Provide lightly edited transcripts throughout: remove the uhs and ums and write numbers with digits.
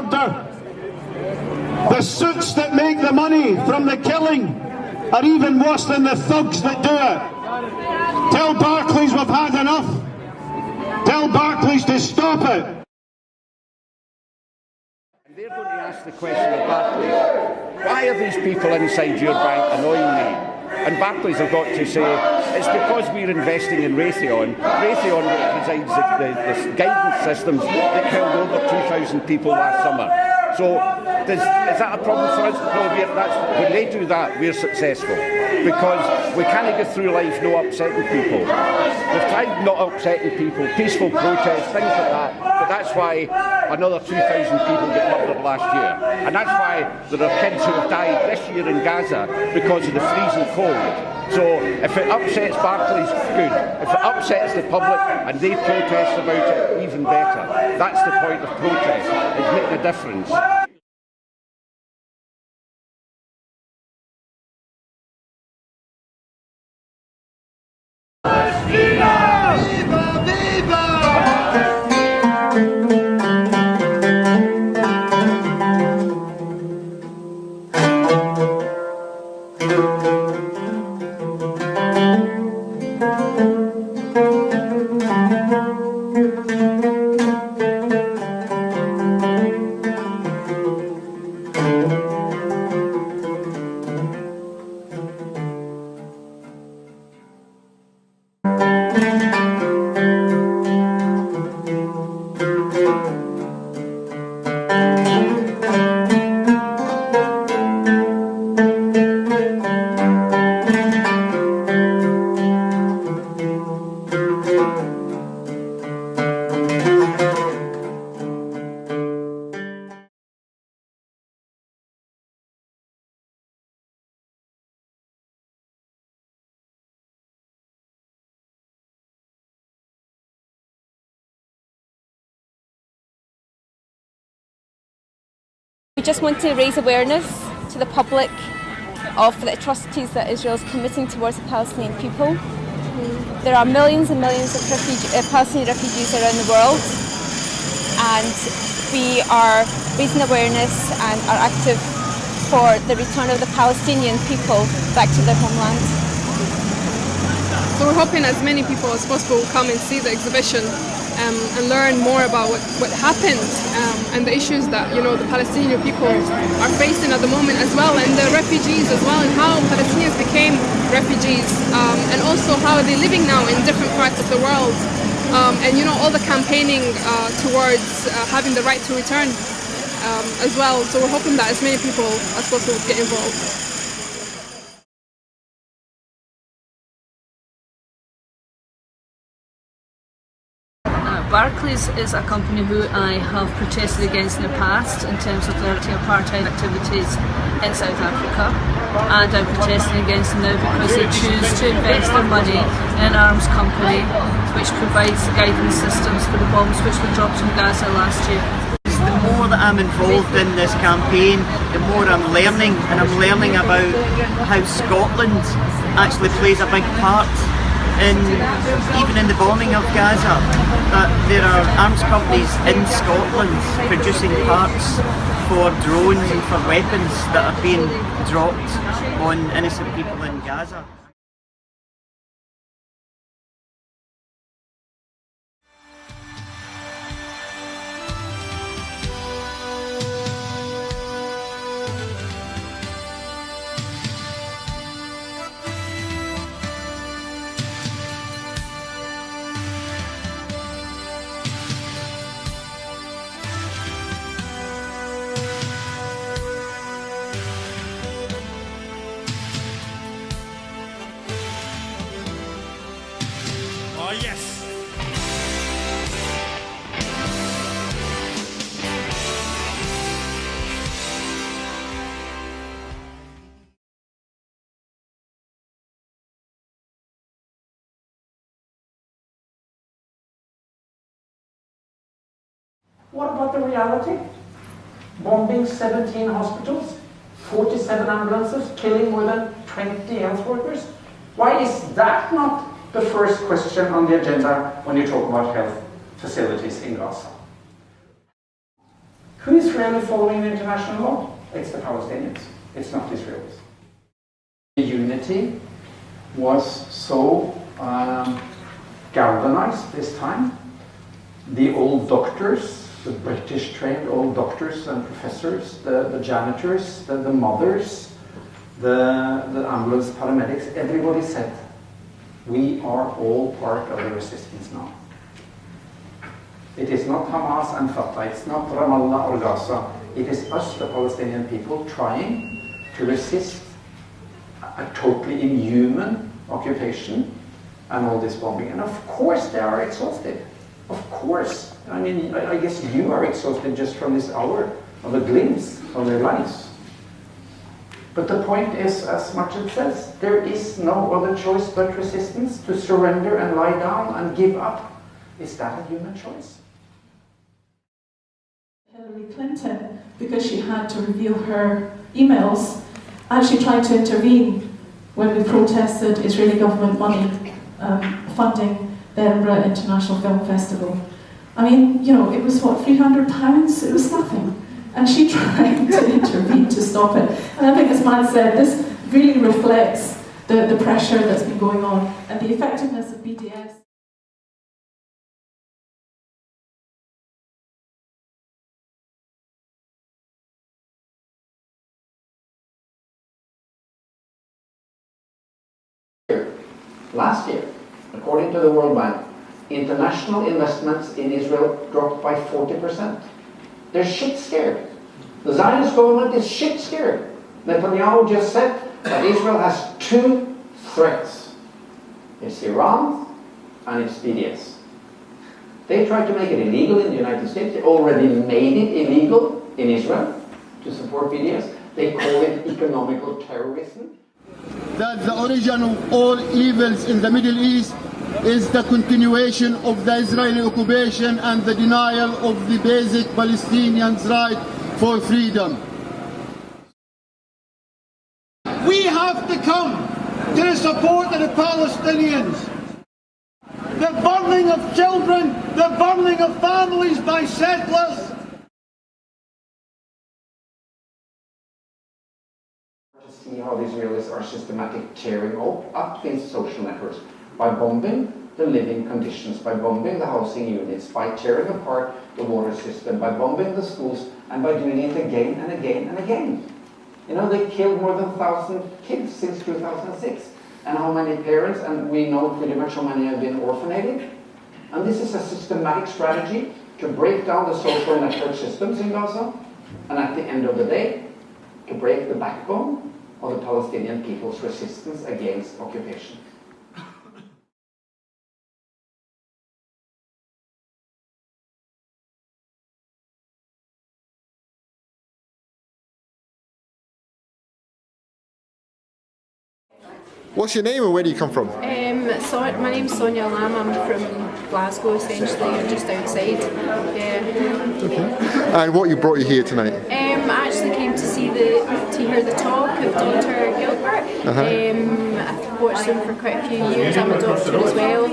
murder. The suits that make the money from the killing are even worse than the thugs that do it. Tell Barclays we've had enough. Tell Barclays to stop it. They're going to ask the question of Barclays, why are these people inside your bank annoying me? And Barclays have got to say, it's because we're investing in Raytheon. Raytheon provides the guidance systems that killed over 2,000 people last summer. So is that a problem for us? No, when they do that, we're successful. Because we can't get through life not upsetting people. We've tried not upsetting people, peaceful protests, things like that. But that's why another 2,000 people get murdered last year. And that's why there are kids who have died this year in Gaza because of the freezing cold. So if it upsets Barclays, good. If it upsets the public and they protest about it, even better. That's the point of protest. It's making a difference. We just want to raise awareness to the public of the atrocities that Israel is committing towards the Palestinian people. There are millions and millions of Palestinian refugees around the world, and we are raising awareness and are active for the return of the Palestinian people back to their homeland. So we're hoping as many people as possible will come and see the exhibition and learn more about what happened and the issues that the Palestinian people are facing at the moment as well, and the refugees as well, and how Palestinians became refugees, and also how they're living now in different parts of the world, and all the campaigning towards having the right to return as well. So we're hoping that as many people as possible get involved. Barclays is a company who I have protested against in the past in terms of their anti-apartheid activities in South Africa, and I'm protesting against them now because they choose to invest their money in an arms company which provides guidance systems for the bombs which were dropped in Gaza last year. The more that I'm involved in this campaign, the more I'm learning, and I'm learning about how Scotland actually plays a big part even in the bombing of Gaza, that there are arms companies in Scotland producing parts for drones and for weapons that are being dropped on innocent people in Gaza. Oh, yes. What about the reality? Bombing 17 hospitals, 47 ambulances, killing more than 20 health workers. Why is that not the first question on the agenda when you talk about health facilities in Gaza? Who is really following the international law? It's the Palestinians. It's not Israelis. The unity was so galvanized this time. The old doctors, the British trained old doctors and professors, the janitors, the mothers, the ambulance paramedics, everybody said, we are all part of the resistance now. It is not Hamas and Fatah, it's not Ramallah or Gaza. It is us, the Palestinian people, trying to resist a totally inhuman occupation and all this bombing. And of course they are exhausted. Of course. I mean, I guess you are exhausted just from this hour of a glimpse of their lives. But the point is, as much as it says, there is no other choice but resistance, to surrender and lie down and give up. Is that a human choice? Hillary Clinton, because she had to reveal her emails, actually tried to intervene when we protested Israeli government money funding the Edinburgh International Film Festival. I mean, you know, it was what, £300? It was nothing. And she tried to intervene to stop it. And I think, as Matt said, this really reflects the pressure that's been going on and the effectiveness of BDS. Last year, according to the World Bank, international investments in Israel dropped by 40%. They're shit scared. The Zionist government is shit scared. Netanyahu just said that Israel has two threats. It's Iran and it's BDS. They tried to make it illegal in the United States. They already made it illegal in Israel to support BDS. They call it economical terrorism. That the origin of all evils in the Middle East is the continuation of the Israeli occupation and the denial of the basic Palestinians' right for freedom. We have to come to the support of the Palestinians. The burning of children, the burning of families by settlers. See how the Israelis are systematically tearing up these social networks by bombing the living conditions, by bombing the housing units, by tearing apart the water system, by bombing the schools, and by doing it again and again and again. You know, they killed more than 1,000 kids since 2006. And how many parents, and we know pretty much how many have been orphanated. And this is a systematic strategy to break down the social network systems in Gaza, and at the end of the day, to break the backbone of the Palestinian people's resistance against occupation. What's your name and where do you come from? So my name's Sonia Lamb. I'm from Glasgow, essentially, just outside. Yeah. Okay. And what brought you here tonight? I actually came to hear the talk of Dr. Gilbert. I've watched him for quite a few years. I'm a doctor as well.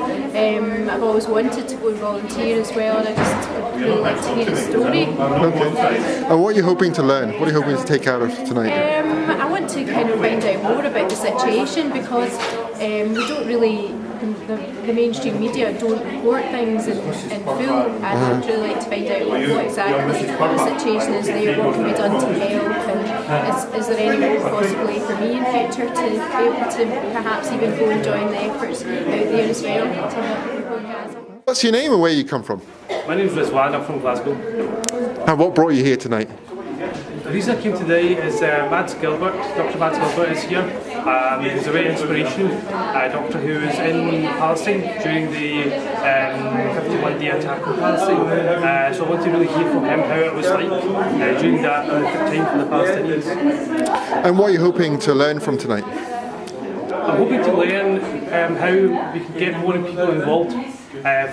I've always wanted to go and volunteer as well, and I just would really like to hear his story. Okay. And what are you hoping to learn? What are you hoping to take out of tonight? I want to kind of find out more about the situation, because we don't really, the mainstream media don't report things in full. I'd really like to find out what exactly the situation is there, what can be done to help, and is there any hope possibly for me in future to be able to perhaps even go and join the efforts out there as well to help people in Gaza. What's your name and where you come from? My name's Rizwan, I'm from Glasgow. And what brought you here tonight? The reason I came today is Mads Gilbert, Dr. Mads Gilbert is here. He's a very inspirational doctor who was in Palestine during the 51-day attack on Palestine. So I want to really hear from him how it was like during that time for the Palestinians. And what are you hoping to learn from tonight? I'm hoping to learn how we can get more people involved.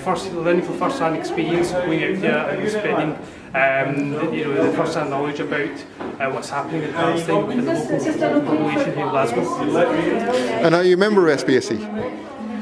First, learning from first-hand experience, going out there and spending the first-hand knowledge about what's happening in Palestine with the local population here in Glasgow. And are you a member of Spsc?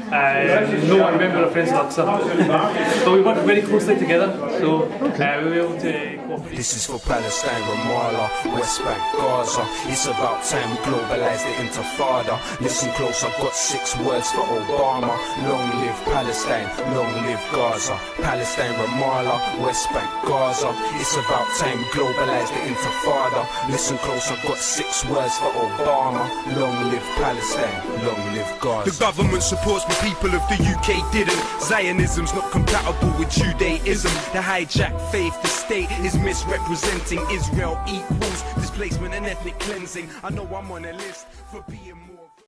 no one member of Friends of Al-Aqsa. So we work very closely together, so we were able to cooperate. This is for Palestine, Ramallah, West Bank, Gaza. It's about time we globalise the intifada. Listen close, I've got 6 words for Obama. Long live Palestine, long live Gaza. Palestine, Ramallah, West Bank, Gaza. It's about time we globalise the intifada. Listen close, I've got 6 words for Obama. Long live Palestine, long live Gaza. The government supports me, people of the UK didn't. Zionism's not compatible with Judaism. The hijacked faith, the state is misrepresenting. Israel equals displacement and ethnic cleansing. I know I'm on a list for being more